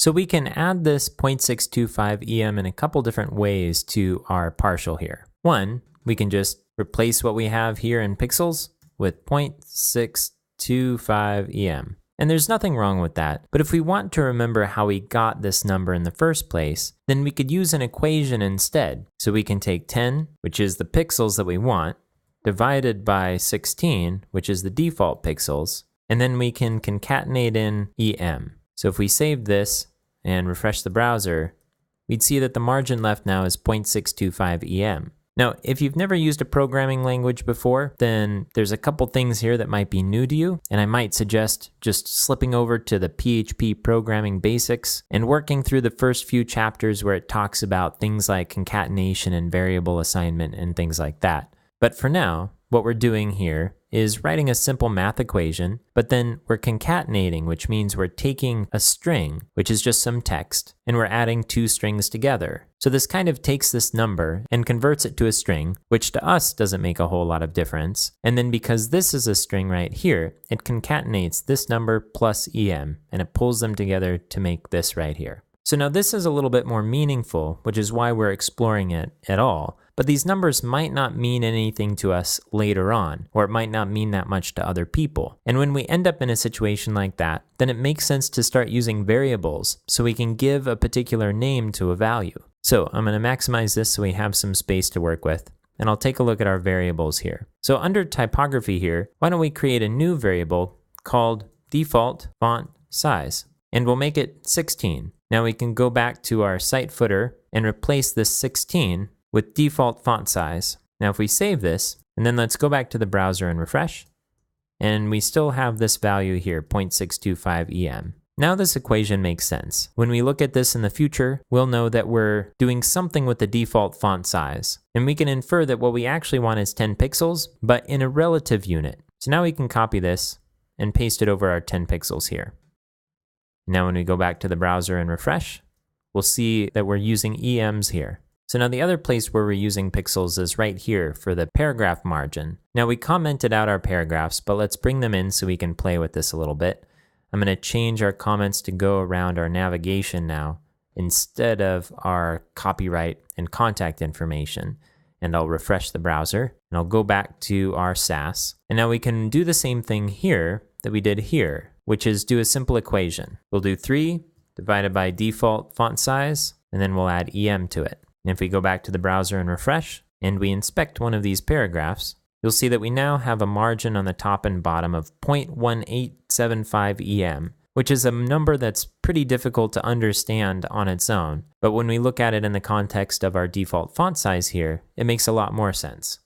So we can add this 0.625 EM in a couple different ways to our partial here. One, we can just replace what we have here in pixels with 0.625 EM. And there's nothing wrong with that. But if we want to remember how we got this number in the first place, then we could use an equation instead. So we can take 10, which is the pixels that we want, divided by 16, which is the default pixels, and then we can concatenate in EM. So if we save this and refresh the browser, we'd see that the margin left now is 0.625 EM. Now, if you've never used a programming language before, then there's a couple things here that might be new to you, and I might suggest just slipping over to the PHP programming basics and working through the first few chapters where it talks about things like concatenation and variable assignment and things like that. But for now, what we're doing here is writing a simple math equation, but then we're concatenating, which means we're taking a string, which is just some text, and we're adding two strings together. So this kind of takes this number and converts it to a string, which to us doesn't make a whole lot of difference. And then because this is a string right here, it concatenates this number plus EM, and it pulls them together to make this right here. So now this is a little bit more meaningful, which is why we're exploring it at all. But these numbers might not mean anything to us later on, or it might not mean that much to other people. And when we end up in a situation like that, then it makes sense to start using variables so we can give a particular name to a value. So I'm going to maximize this so we have some space to work with. And I'll take a look at our variables here. So under typography here, why don't we create a new variable called default font size, and we'll make it 16. Now we can go back to our site footer and replace this 16 with default font size. Now if we save this, and then let's go back to the browser and refresh, and we still have this value here, 0.625 EM. Now this equation makes sense. When we look at this in the future, we'll know that we're doing something with the default font size, and we can infer that what we actually want is 10 pixels, but in a relative unit. So now we can copy this and paste it over our 10 pixels here. Now when we go back to the browser and refresh, we'll see that we're using EMs here. So now the other place where we're using pixels is right here for the paragraph margin. Now we commented out our paragraphs, but let's bring them in so we can play with this a little bit. I'm going to change our comments to go around our navigation now instead of our copyright and contact information. And I'll refresh the browser and I'll go back to our SASS. And now we can do the same thing here that we did here, which is do a simple equation. We'll do 3 divided by default font size, and then we'll add EM to it. And if we go back to the browser and refresh, and we inspect one of these paragraphs, you'll see that we now have a margin on the top and bottom of 0.1875 EM, which is a number that's pretty difficult to understand on its own. But when we look at it in the context of our default font size here, it makes a lot more sense.